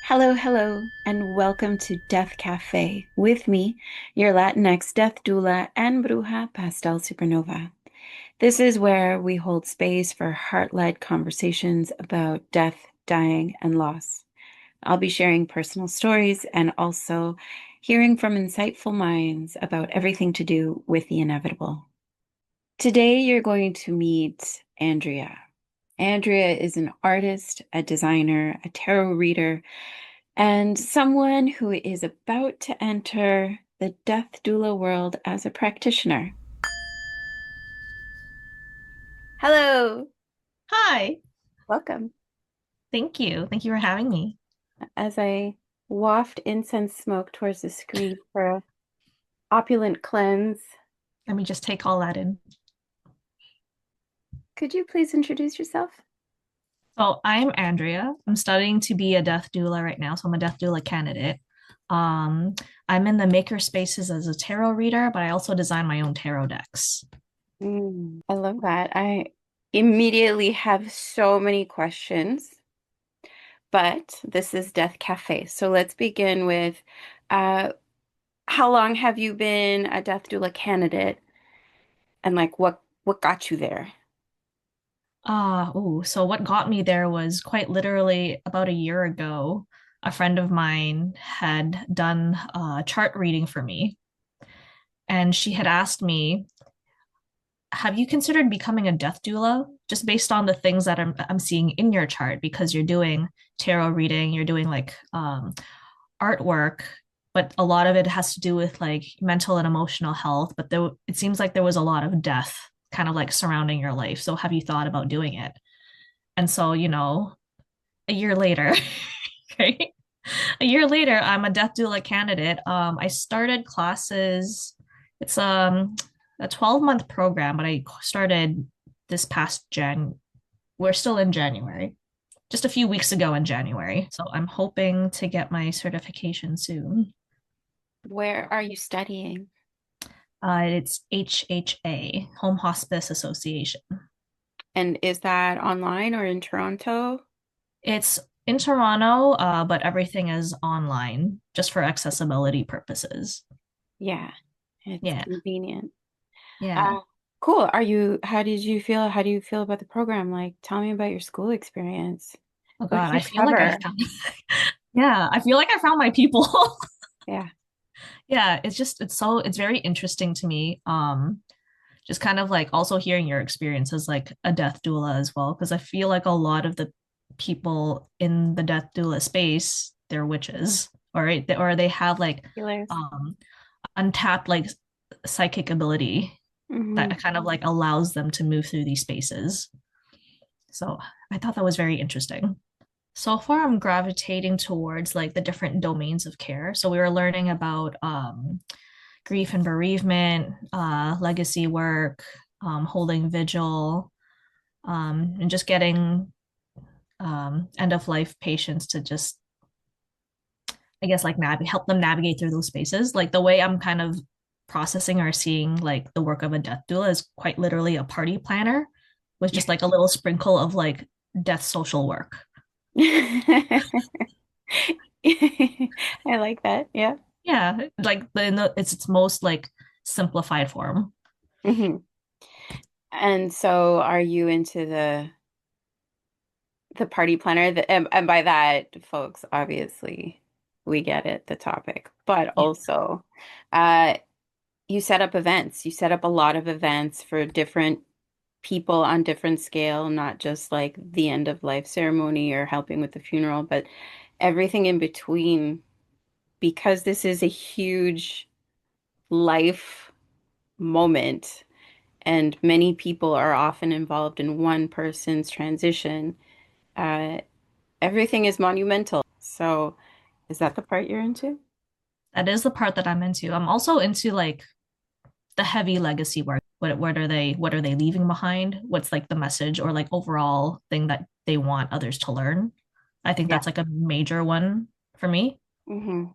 Hello, hello, and welcome to Death Cafe with me, your Latinx death doula and bruja pastel supernova. This is where we hold space for heart-led conversations about death, dying, and loss. I'll be sharing personal stories and also hearing from insightful minds about everything to do with the inevitable. Today, you're going to meet Andrea. Andrea is an artist, a designer, a tarot reader, and someone who is about to enter the death doula world as a practitioner. Hello, Hi, welcome. thank you. Thank you for having me. As I waft incense smoke towards the screen for a opulent cleanse, Let me just take all that in. could you please introduce yourself? So, I'm Andrea. I'm studying to be a death doula right now. So, I'm a death doula candidate. Um, I'm in the maker spaces as a tarot reader, but I also design my own tarot decks. I love that. I immediately have so many questions, but this is Death Cafe. So let's begin with uh, how long have you been a death doula candidate? And like what got you there? So what got me there was quite literally about a year ago. A friend of mine had done a chart reading for me, and she had asked me, have you considered becoming a death doula just based on the things that I'm seeing in your chart because you're doing tarot reading, you're doing like artwork, but a lot of it has to do with like mental and emotional health, but it seems like there was a lot of death kind of like surrounding your life. So have you thought about doing it? And so, a year later, okay? A year later, I'm a death doula candidate. I started classes. It's a 12-month program, but I started this past Jan. We're still in January, just a few weeks ago in January. So I'm hoping to get my certification soon. Where are you studying? It's HHA, Home Hospice Association. And is that online or in Toronto? It's in Toronto, but everything is online just for accessibility purposes. Yeah, it's Yeah, convenient. yeah. Uh, cool. How did you feel? How do you feel about the program? Like, tell me about your school experience. Oh What God, did you I feel like I cover? found, yeah, I feel like I found my people. Yeah. Yeah, it's very interesting to me. Just kind of like also hearing your experience as like a death doula as well, because I feel like a lot of the people in the death doula space, they're witches, or they have like Healers. um untapped like psychic ability Hmm. that kind of like allows them to move through these spaces. So I thought that was very interesting. So far, I'm gravitating towards like the different domains of care. So we were learning about grief and bereavement, legacy work, holding vigil, and just getting end of life patients to just, I guess, like help them navigate through those spaces. Like the way I'm kind of processing or seeing like the work of a death doula is quite literally a party planner with just like a little sprinkle of like death social work. I like that. Yeah. Yeah, like it's its most like simplified form. Hmm. And so are you into the party planner? And by that, folks, obviously we get it, the topic, but Yeah. also uh you set up events. You set up a lot of events for different people on different scale, not just like the end of life ceremony or helping with the funeral, but everything in between, because this is a huge life moment and many people are often involved in one person's transition. Uh, Everything is monumental. So, is that the part you're into? That is the part that I'm into. I'm also into like the heavy legacy work. What are they leaving behind? What's like the message or like overall thing that they want others to learn? I think Yeah. that's like a major one for me Hmm.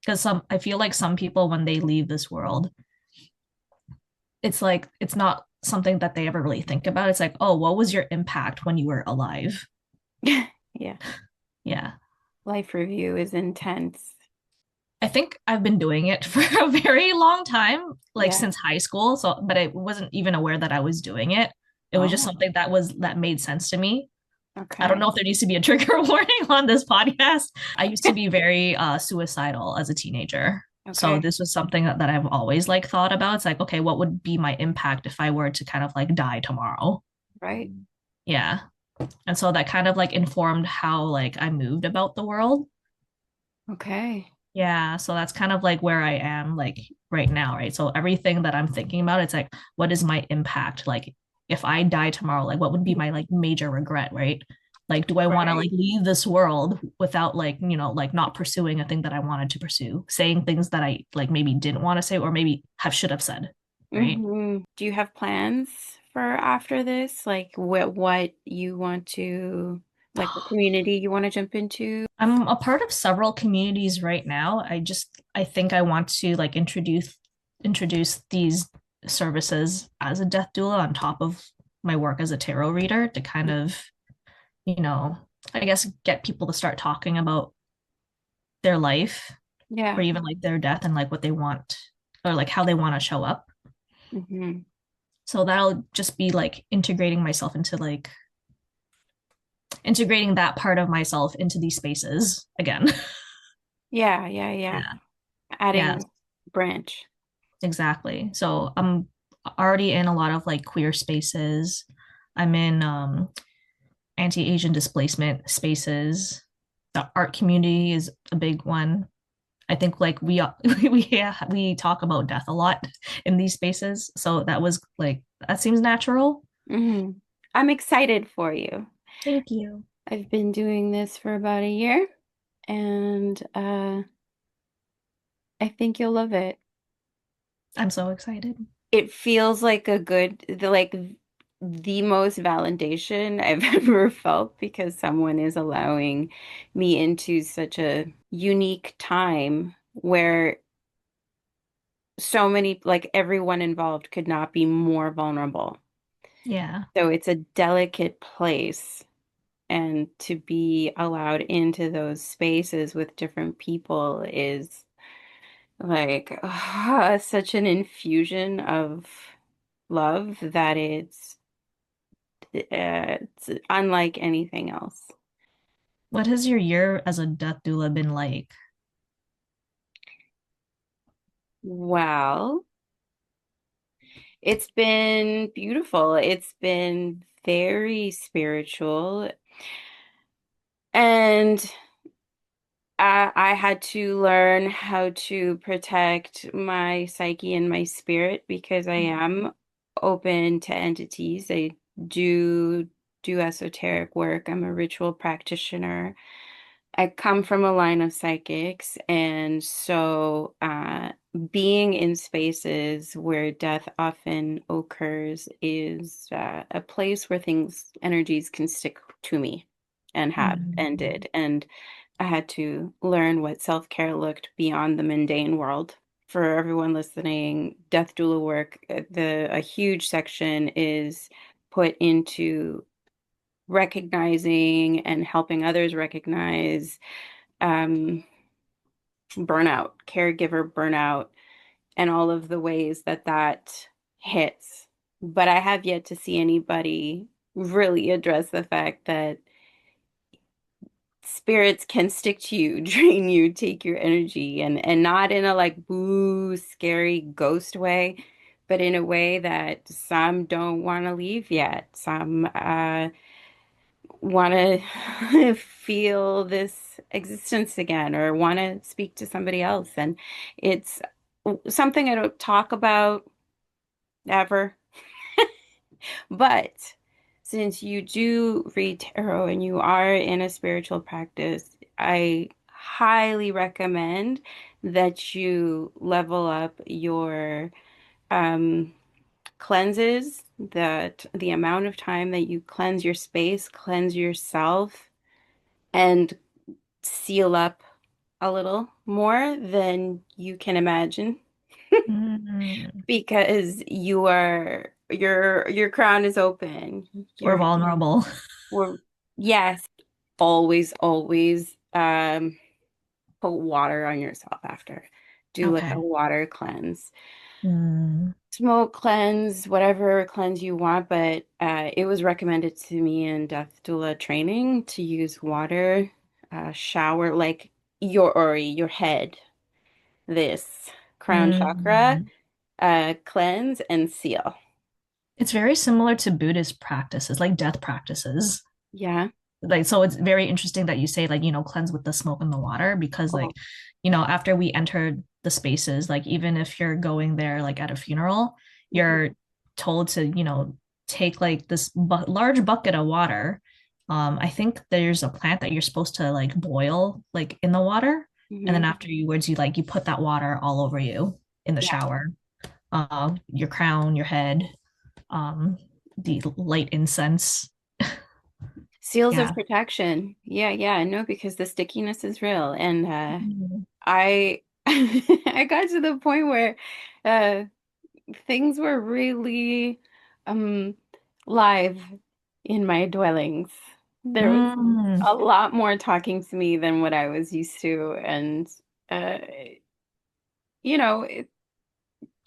because some I feel like some people when they leave this world, it's like it's not something that they ever really think about. It's like, oh, what was your impact when you were alive? Yeah. Yeah. Life review is intense. I think I've been doing it for a very long time, like Yeah. since high school. So, but I wasn't even aware that I was doing it. It was just Oh, something that made sense to me. I don't okay. know if there needs to be a trigger warning on this podcast. I used to be very suicidal as a teenager. So Okay. this was something that I've always like thought about. It's like, okay, what would be my impact if I were to kind of like die tomorrow? Right. Yeah. And so that kind of like informed how like I moved about the world. Okay. Yeah, so that's kind of like where I am like right now, right? So everything that I'm thinking about, it's like, what is my impact? Like if I die tomorrow, like what would be my like major regret, right? Like, do I want to like Right. leave this world without like, like not pursuing a thing that I wanted to pursue, saying things that I like maybe didn't want to say or maybe have should have said, right? Do you have plans for after this? Like what you want to, like what community you want to jump into? I'm a part of several communities right now. I think I want to like introduce these services as a death doula on top of my work as a tarot reader to kind of, you know, I guess get people to start talking about their life or Yeah. even like their death and like what they want or like how they want to show up. hmm So that'll just be like integrating that part of myself into these spaces again. Yeah, yeah, yeah. Yeah. Yeah. Adding branch. Exactly. So I'm already in a lot of like queer spaces. I'm in anti-Asian displacement spaces. The art community is a big one. I think like we talk about death a lot in these spaces. So that was like that seems natural. hmm I'm excited for you. Thank you. I've been doing this for about a year and I think you'll love it. I'm so excited. It feels like the most validation I've ever felt because someone is allowing me into such a unique time where so many, like everyone involved could not be more vulnerable. Yeah. So it's a delicate place. And to be allowed into those spaces with different people is like such an infusion of love that it's unlike anything else. What has your year as a death doula been like? Well, it's been beautiful. It's been very spiritual. And I had to learn how to protect my psyche and my spirit because I am open to entities. I do do esoteric work. I'm a ritual practitioner. I come from a line of psychics, and so being in spaces where death often occurs is a place where energies can stick to me and have and Mhm. did. And I had to learn what self-care looked beyond the mundane world. For everyone listening, death doula work, a huge section is put into recognizing and helping others recognize um, burnout, caregiver burnout, and all of the ways that that hits. But I have yet to see anybody really address the fact that spirits can stick to you, drain you, take your energy, and not in a like boo, scary ghost way, but in a way that some don't want to leave yet. Some want to feel this existence again or want to speak to somebody else. And it's something I don't talk about ever. But since you do read tarot and you are in a spiritual practice, I highly recommend that you level up your um, cleanses, that the amount of time that you cleanse your space, cleanse yourself, and seal up a little more than you can imagine Mm. because your crown is open. We're You're vulnerable. we're yes, always, always. um, put water on yourself after. Do like a Okay. water cleanse. Mm. Smoke cleanse, whatever cleanse you want, but it was recommended to me in death doula training to use water, shower like your Ori, your head, this crown chakra, Mm. cleanse and seal. It's very similar to Buddhist practices, like death practices. Yeah. Like, so it's very interesting that you say, like, cleanse with the smoke and the water, because, like, Oh. after we entered the spaces, like, even if you're going there, like, at a funeral, Hmm. you're told to, take like this large bucket of water. I think there's a plant that you're supposed to like boil like in the water. And then Hmm. afterwards, you put that water all over you in the Yeah. shower, your crown, your head, um, the light incense. Seals of Yeah. protection. Yeah, yeah, no, because the stickiness is real. And Mhm. I I got to the point where uh things were really um live in my dwellings. There was Mm, a lot more talking to me than what I was used to. And uh you know,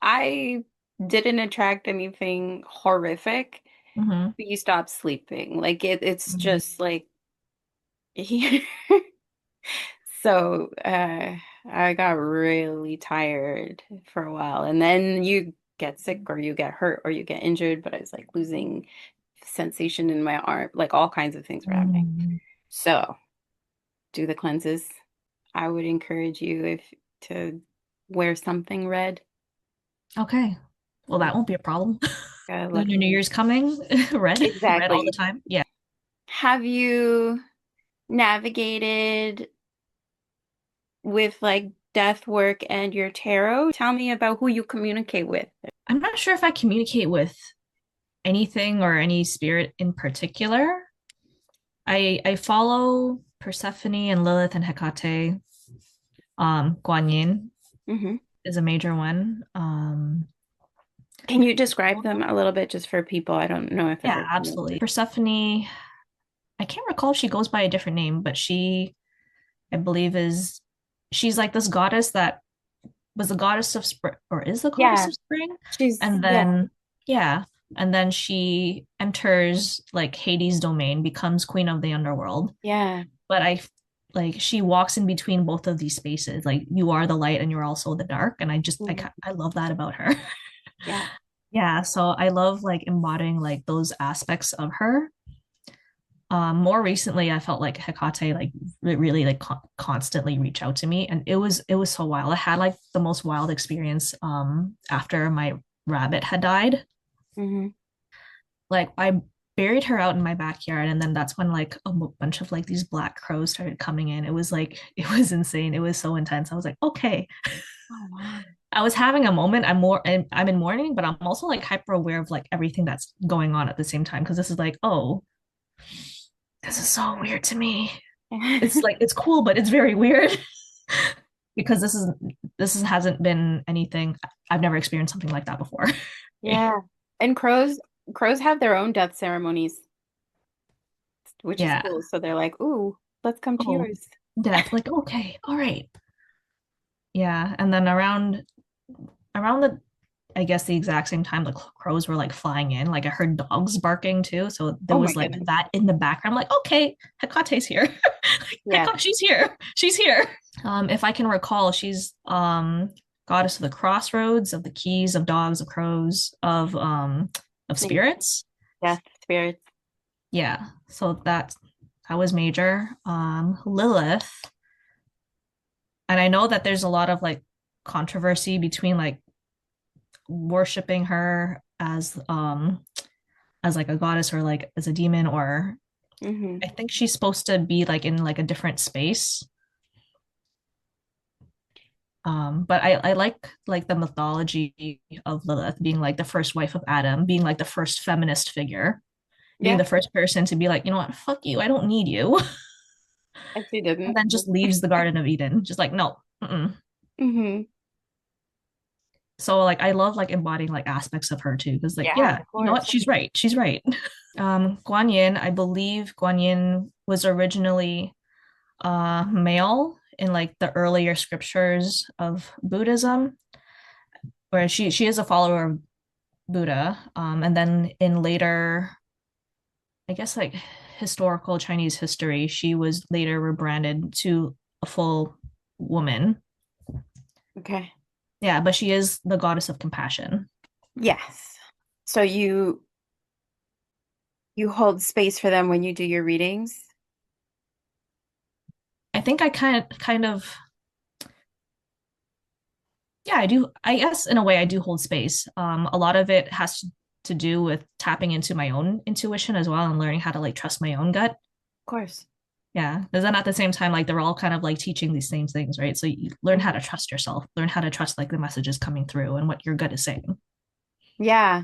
I didn't attract anything horrific, mhm, but you stop sleeping. Like it's mhm, just like so I got really tired for a while, and then you get sick or you get hurt or you get injured, but I was like losing sensation in my arm, like all kinds of things were happening. mm. So do the cleanses. I would encourage you if to wear something red. Okay. Well, that won't be a problem. When your New Lucky. Year's coming, red, red all the Exactly. time. Yeah. Have you navigated with like death work and your tarot? Tell me about who you communicate with. I'm not sure if I communicate with anything or any spirit in particular. I follow Persephone and Lilith and Hecate. Guan Yin Hmm. is a major one. Can you describe them a little bit just for people? I don't know if Yeah, they're absolutely. familiar. Persephone, I can't recall if she goes by a different name, but she, I believe, she's like this goddess that was the goddess of spring, or is the goddess Yeah, of spring. she's And yeah, then, yeah, and then she enters like Hades' domain, becomes queen of the underworld. yeah. But like she walks in between both of these spaces. Like you are the light and you're also the dark. And Mhm. I love that about her. Yeah. Yeah, so I love like embodying like those aspects of her. More recently, I felt like Hecate like really like constantly reach out to me, and it was so wild. I had like the most wild experience after my rabbit had died. Hmm. Like I buried her out in my backyard, and then that's when like a bunch of like these black crows started coming in. It was like it was insane. It was so intense. I was like, okay. Oh wow. I was having a moment. I'm in mourning, but I'm also like hyper aware of like everything that's going on at the same time because this is like, oh, this is so weird to me. It's like it's cool, but it's very weird because this hasn't been anything. I've never experienced something like that before. Yeah. And crows have their own death ceremonies, which is Yeah. cool. So they're like, "Ooh, let's come to Oh, yours." death. Like, okay, all right. Yeah. And then around the I guess the exact same time the crows were like flying in. Like I heard dogs barking too. So there Oh my was like goodness. that in the background. I'm like, okay, Hecate's here. Yeah. She's here. She's here. If I can recall, she's goddess of the crossroads, of the keys, of dogs, of crows, of Snake spirits. death spirits. Yeah. So that was major. Lilith, and I know that there's a lot of like controversy between like worshiping her as like a goddess or like as a demon, or Hmm. I think she's supposed to be like in like a different space. But I like the mythology of Lilith being like the first wife of Adam, being like the first feminist figure, being Yeah. the first person to be like, you know what, fuck you, I don't need you, And she and didn't. then just leaves the Garden of Eden, just like no. Mm-mm. Hmm. So like I love like embodying like aspects of her too, because like Yeah, yeah, of you know what, course. she's right. Guan Yin, I believe Guan Yin was originally male in like the earlier scriptures of Buddhism, where she is a follower of Buddha. And then in later, I guess like historical Chinese history, she was later rebranded to a full woman. Okay. Yeah, but she is the goddess of compassion. Yes. So you hold space for them when you do your readings? I think I kind of yeah, I do. I guess in a way I do hold space. A lot of it has to do with tapping into my own intuition as well and learning how to like trust my own gut. Of course. Yeah. Because then at the same time, like they're all kind of like teaching these same things, right? So you learn how to Mhm. trust yourself, learn how to trust like the messages coming through and what your gut is saying. Yeah.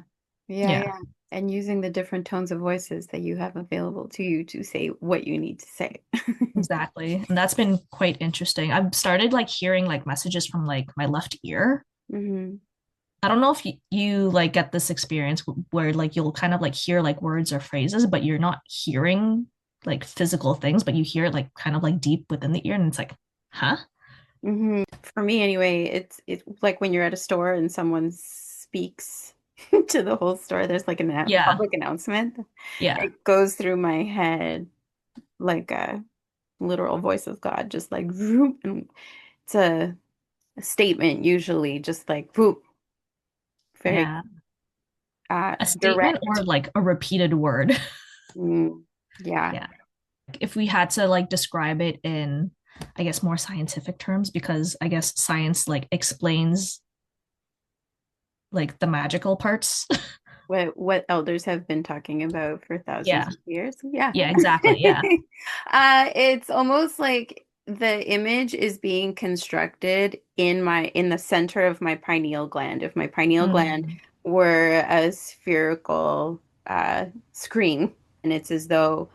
Yeah, Yeah, yeah. And using the different tones of voices that you have available to you to say what you need to say. exactly. And that's been quite interesting. I've started like hearing like messages from like my left ear. Hmm. I don't know if you like get this experience where like you'll kind of like hear like words or phrases, but you're not hearing like physical things, but you hear it like kind of like deep within the ear, and it's like, huh? Hmm. For me anyway, it's like when you're at a store and someone speaks to the whole store, there's like a Yeah, public announcement. yeah, It goes through my head like a literal voice of God, just like whoop, and it's a statement usually, just like whoop, very yeah. A statement or direct. like a repeated word. Mm, yeah. Yeah. If we had to like describe it in, I guess, more scientific terms, because I guess science like explains like the magical parts. What elders have been talking about for thousands Yeah, of years. Yeah. yeah, exactly. Yeah. It's almost like the image is being constructed in the center of my pineal gland. If my pineal gland Mm. were a spherical screen, and it's as though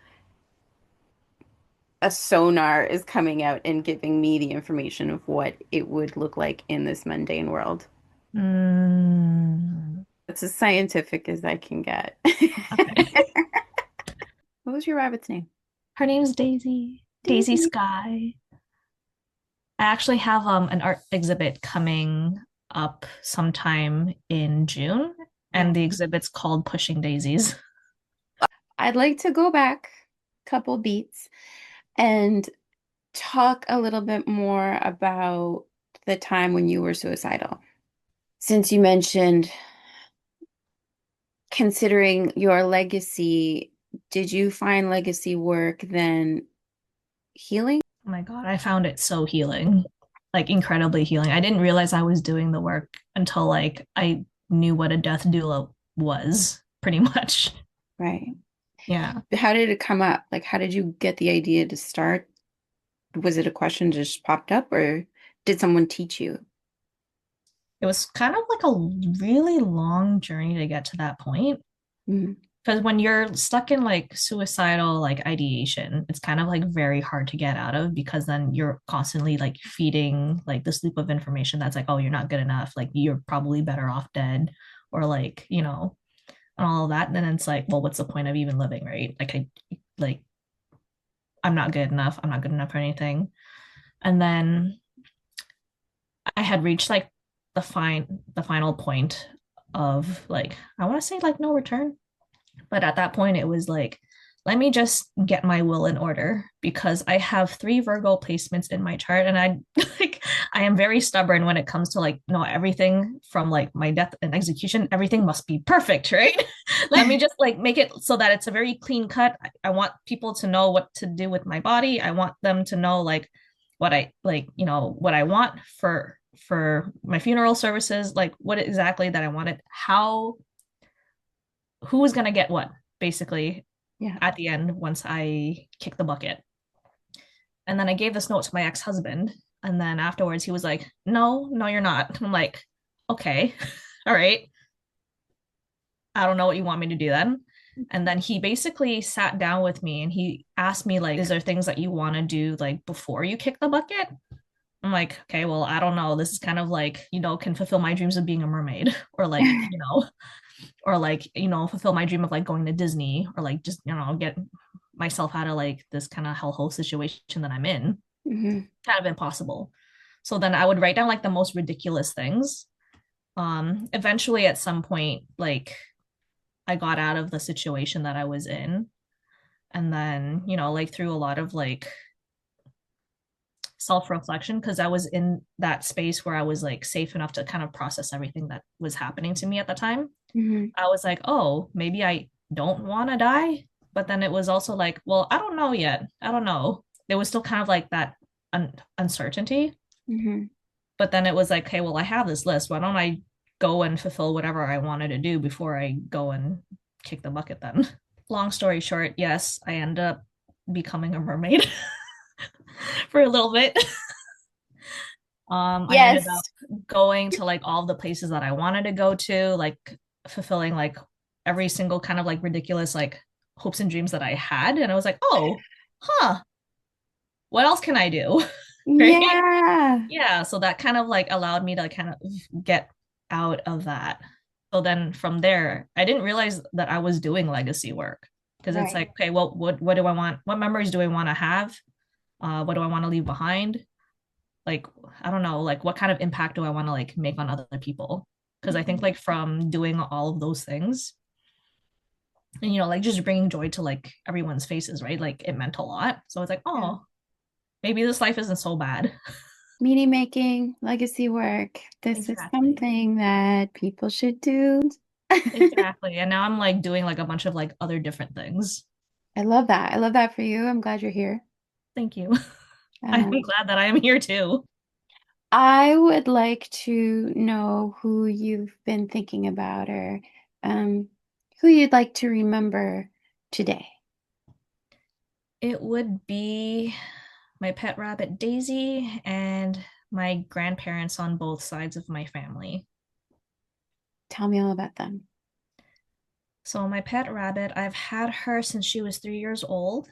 a sonar is coming out and giving me the information of what it would look like in this mundane world. Mm. It's as scientific as I can get. Okay. What was your rabbit's name? Her name's Daisy. Daisy Daisy. Sky. I actually have an art exhibit coming up sometime in June, Yeah. and the exhibit's called Pushing Daisies. I'd like to go back a couple beats and talk a little bit more about the time when you were suicidal. Since you mentioned considering your legacy, did you find legacy work then healing? Oh my God, I found it so healing, like incredibly healing. I didn't realize I was doing the work until like I knew what a death doula was, pretty much. Right. Yeah. How did it come up? Like, how did you get the idea to start? Was it a question just popped up, or did someone teach you? It was kind of like a really long journey to get to that point. Mhm. Because when you're stuck in like suicidal like ideation, it's kind of like very hard to get out of because then you're constantly like feeding like this loop of information that's like, oh, you're not good enough, like you're probably better off dead, or like, and all of that. And then it's like, well, what's the point of even living, right? Like I'm not good enough. I'm not good enough for anything. And then I had reached like the final point of like, I want to say like no return. But at that point, it was like, let me just get my will in order because I have three Virgo placements in my chart, and I like I am very stubborn when it comes to like no everything from like my death and execution. Everything must be perfect, right? Let me just like make it so that it's a very clean cut. I want people to know what to do with my body. I want them to know like what I like, what I want for my funeral services, like what exactly that I wanted, how who was going to get what, basically, Yeah. at the end once I kicked the bucket. And then I gave this note to my ex husband. And then afterwards, he was like, no, no, you're not. I'm like, okay, all right. I don't know what you want me to do then. And then he basically sat down with me and he asked me, like, is there things that you want to do like before you kick the bucket? I'm like, okay, well, I don't know. This is kind of like, can fulfill my dreams of being a mermaid or like, or like, fulfill my dream of like going to Disney or like just, get myself out of like this kind of hellhole situation that I'm in. Hmm. Kind of impossible. So then I would write down like the most ridiculous things. Eventually at some point, like I got out of the situation that I was in. And then, like through a lot of like self-reflection, because I was in that space where I was like safe enough to kind of process everything that was happening to me at the time. Hmm. I was like, oh, maybe I don't want to die. But then it was also like, well, I don't know yet. I don't know. There was still kind of like that uncertainty. Hmm. But then it was like, okay, well, I have this list. Why don't I go and fulfill whatever I wanted to do before I go and kick the bucket then? Long story short, yes, I ended up becoming a mermaid for a little bit. I ended Yes. up going to like all the places that I wanted to go to, like fulfilling like every single kind of like ridiculous like hopes and dreams that I had. And I was like, oh, huh, what else can I do? Right? Yeah. Yeah. So that kind of like allowed me to kind of get out of that. So then from there, I didn't realize that I was doing legacy work because it's Right. like, okay, well, what do I want? What memories do I want to have? What do I want to leave behind? Like, I don't know, like what kind of impact do I want to like make on other people? Because I think Mhm. like from doing all of those things and like just bringing joy to like everyone's faces, right? Like it meant a lot. So it's like, Yeah. oh, maybe this life isn't so bad. Meaning making, legacy work. This is Exactly. something that people should do. Exactly. And now I'm like doing like a bunch of like other different things. I love that. I love that for you. I'm glad you're here. Thank you. I'm Um, glad that I am here too. I would like to know who you've been thinking about or um, who you'd like to remember today. It would be my pet rabbit Daisy and my grandparents on both sides of my family. Tell me all about them. So, my pet rabbit, I've had her since she was 3 years old.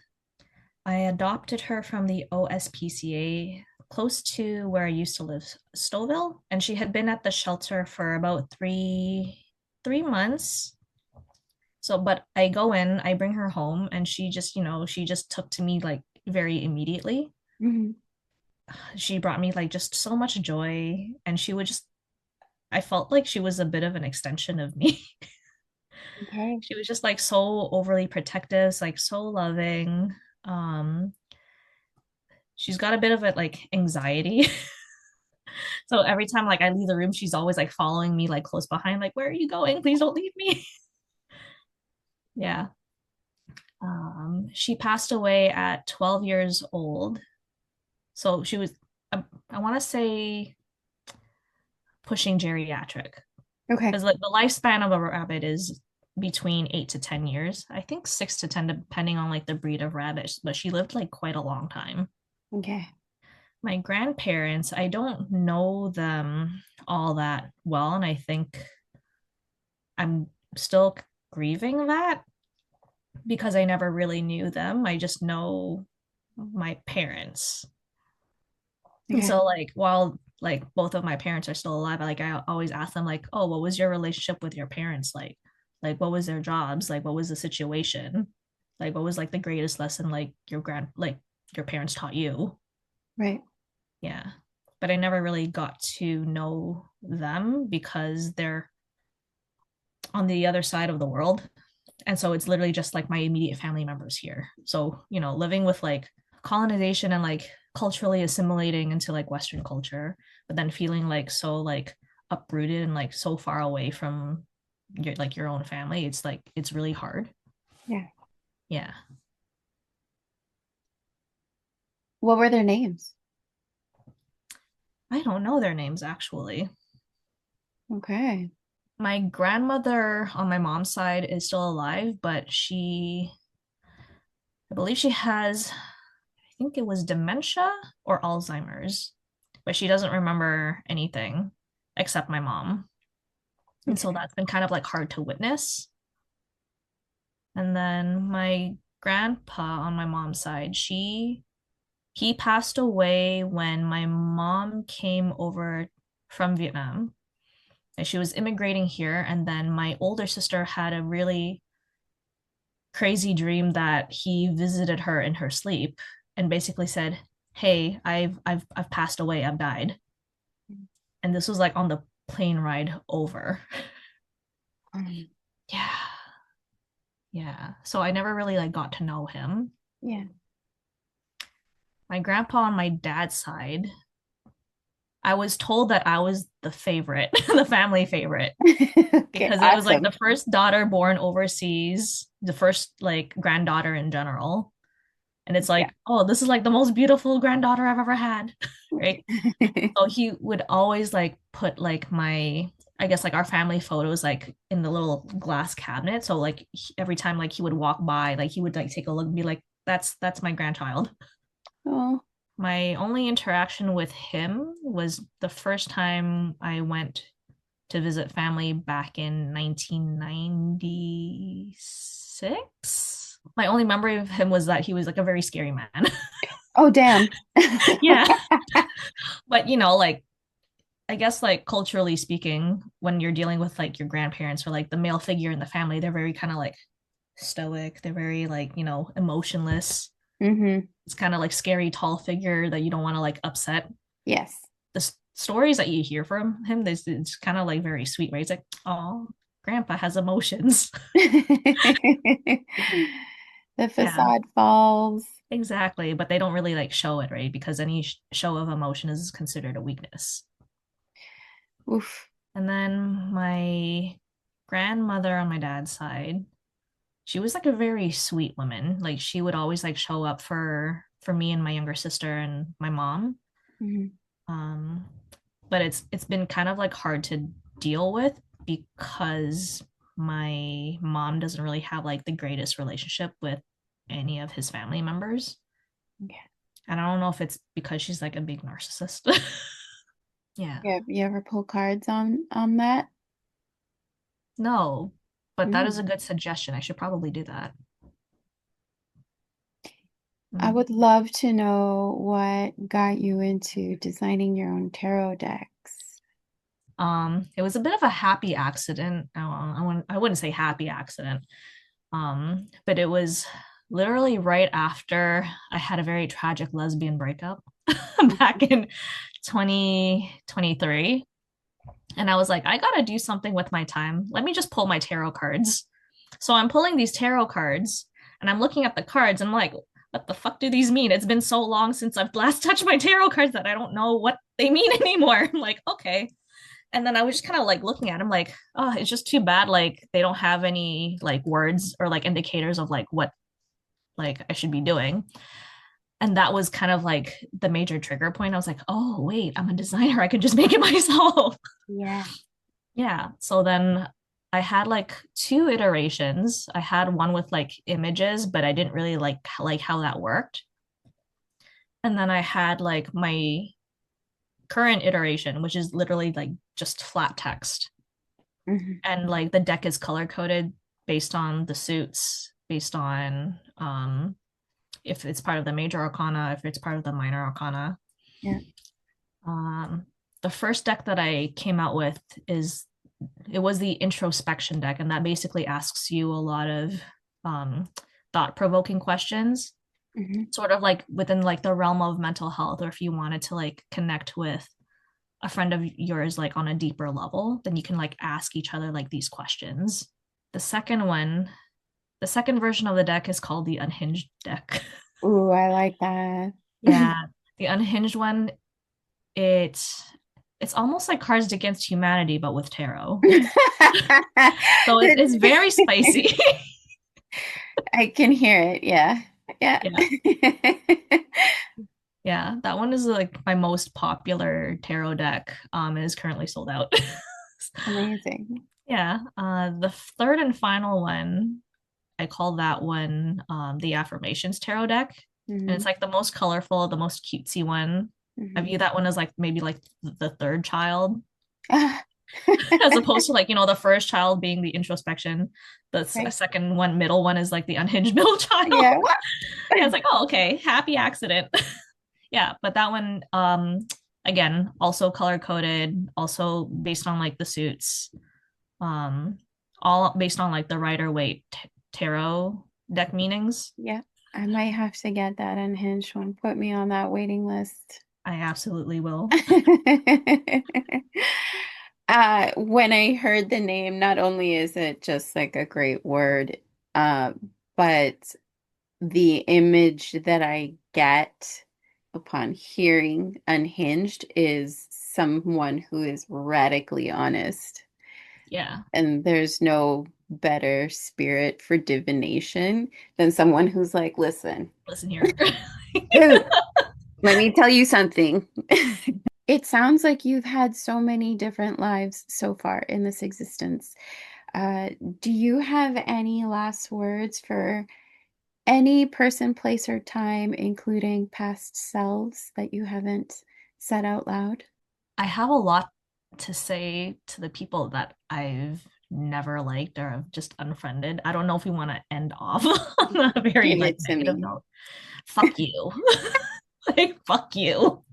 I adopted her from the OSPCA close to where I used to live, Stouffville, and she had been at the shelter for about three months. So, but I go in, I bring her home, and she just, she just took to me like very immediately. Hmm. She brought me like just so much joy, and she would just, I felt like she was a bit of an extension of me. Okay. She was just like so overly protective, like so loving. Um, she's got a bit of it like anxiety. So every time like I leave the room, she's always like following me like close behind, like, where are you going? Please don't leave me. Yeah. She passed away at 12 years old. So she was, I want to say pushing geriatric Okay. because like the lifespan of a rabbit is between 8 to 10 years. I think 6 to 10, depending on like the breed of rabbit. But she lived like quite a long time. Okay. My grandparents, I don't know them all that well, and I think I'm still grieving that because I never really knew them. I just know my parents. And Okay. so like while like both of my parents are still alive, like I always ask them like, "Oh, what was your relationship with your parents like? Like what was their jobs? Like what was the situation? Like what was like the greatest lesson like your parents taught you?" Right. Yeah. But I never really got to know them because they're on the other side of the world. And so it's literally just like my immediate family members here. So, living with like colonization and like culturally assimilating into like Western culture, but then feeling like so like uprooted and like so far away from your own family. It's like it's really hard. Yeah. Yeah. What were their names? I don't know their names actually. Okay. My grandmother on my mom's side is still alive, but I believe she has, I think it was dementia or Alzheimer's, but she doesn't remember anything except my mom. And so Okay. that's been kind of like hard to witness. And then my grandpa on my mom's side, he passed away when my mom came over from Vietnam. And she was immigrating here, and then my older sister had a really crazy dream that he visited her in her sleep and basically said, "Hey, I've passed away. I've died." And this was like on the plane ride over. Um, Yeah. Yeah. So I never really like got to know him. yeah. My grandpa on my dad's side, I was told that I was the favorite, the family favorite, Okay, because it was like awesome. the first daughter born overseas, the first like granddaughter in general. And it's Yeah. like, oh, this is like the most beautiful granddaughter I've ever had. Right. So he would always like put like my, I guess like our family photos like in the little glass cabinet. So like every time like he would walk by, like he would like take a look and be like, that's my grandchild. Oh. My only interaction with him was the first time I went to visit family back in 1996. My only memory of him was that he was like a very scary man. Oh, damn. Yeah. But like I guess like culturally speaking, when you're dealing with like your grandparents or like the male figure in the family, they're very kind of like stoic. They're very like, emotionless. Hmm. It's kind of like scary tall figure that you don't want to like upset. Yes. The stories that you hear from him, it's kind of like very sweet, right? It's like, oh, grandpa has emotions. The Yeah, facade falls. exactly. But they don't really like show it, right? Because any show of emotion is considered a weakness. Oof. And then my grandmother on my dad's side, she was like a very sweet woman. Like she would always like show up for me and my younger sister and my mom. Mhm. Um, but it's been kind of like hard to deal with because my mom doesn't really have like the greatest relationship with any of his family members. Okay. And I don't know if it's because she's like a big narcissist. Yeah. Yeah, you ever pull cards on that? No, but that is a Mm. good suggestion. I should probably do that. I Mm. would love to know what got you into designing your own tarot decks. It was a bit of a happy accident. I wouldn't say happy accident. But it was literally right after I had a very tragic lesbian breakup back Mhm. in 2023. And I was like, I gotta do something with my time. Let me just pull my tarot cards. So I'm pulling these tarot cards and I'm looking at the cards and I'm like, what the fuck do these mean? It's been so long since I've last touched my tarot cards that I don't know what they mean anymore. I'm like, okay. And then I was just kind of like looking at them like, oh, it's just too bad like they don't have any like words or like indicators of like what like I should be doing. And that was kind of like the major trigger point. I was like, oh, wait, I'm a designer. I could just make it myself. Yeah. Yeah. So then I had like two iterations. I had one with like images, but I didn't really like how that worked. And then I had like my current iteration, which is literally like just flat text. Hmm. And like the deck is color coded based on the suits, based on if it's part of the major arcana, if it's part of the minor arcana. Yeah. Um, the first deck that I came out with is it was the introspection deck, and that basically asks you a lot of um, thought-provoking questions, Hmm. sort of like within like the realm of mental health, or if you wanted to like connect with a friend of yours like on a deeper level, then you can like ask each other like these questions. The second one, the second version of the deck is called the unhinged deck. Ooh, I like that. Yeah, the unhinged one, it's almost like Cards Against Humanity, but with tarot. So it's very spicy. I can hear it. Yeah. Yeah. Yeah. Yeah, that one is like my most popular tarot deck. It is currently sold out. Amazing. Yeah. The third and final one, I call that one the affirmations tarot deck. And it's Hmm. like the most colorful, the most cutesy one. I Hmm. view that one as like maybe like the third child, Ah. as opposed to like, the first child being the introspection. The Right. second one, middle one is like the unhinged middle child. Yeah. Yeah, it's like, oh, okay, happy accident. Yeah, but that one, again, also color coded, also based on like the suits, um, all based on like the Rider Waite tarot deck meanings. Yeah, I might have to get that unhinged one. Put me on that waiting list. I absolutely will. When I heard the name, not only is it just like a great word, uh, but the image that I get upon hearing unhinged is someone who is radically honest. Yeah. And there's no better spirit for divination than someone who's like, listen, Listen here. let me tell you something. It sounds like you've had so many different lives so far in this existence. Uh, do you have any last words for any person, place, or time, including past selves that you haven't said out loud? I have a lot to say to the people that I've never liked or have just unfriended. I don't know if we want to end off on a very Give like it to negative me. note. Fuck you. Like fuck you.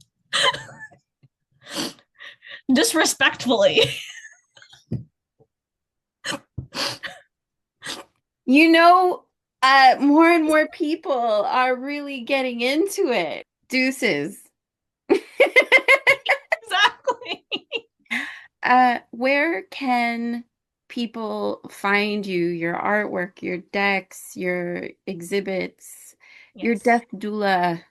Disrespectfully. You know, more and more people are really getting into it. Deuces. Exactly. Where can people find you, your artwork, your decks, your exhibits, your Yes. death doula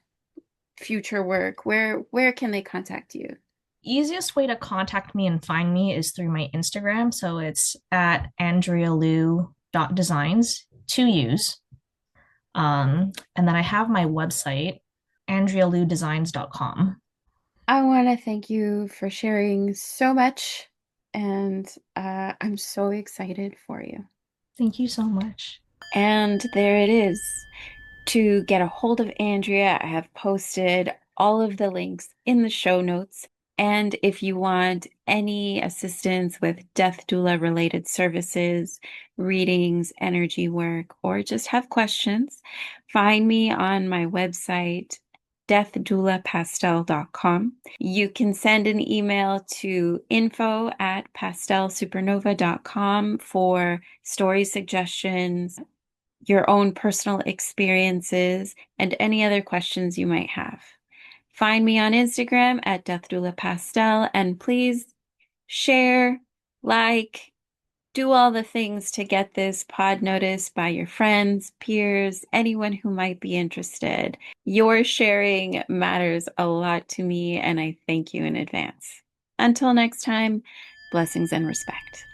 future work? Where can they contact you? Easiest way to contact me and find me is through my Instagram. So it's at andrealou.designs, two U's. And then I have my website, andrealoudesigns.com. I want to thank you for sharing so much, and I'm so excited for you. Thank you so much. And there it is. To get a hold of Andrea, I have posted all of the links in the show notes. And if you want any assistance with death doula related services, readings, energy work, or just have questions, find me on my website, deathdoulapastel.com. You can send an email to info@pastelsupernova.com for story suggestions, your own personal experiences, and any other questions you might have. Find me on Instagram at Death Doula Pastel, and please share, like, do all the things to get this pod noticed by your friends, peers, anyone who might be interested. Your sharing matters a lot to me, and I thank you in advance. Until next time, blessings and respect.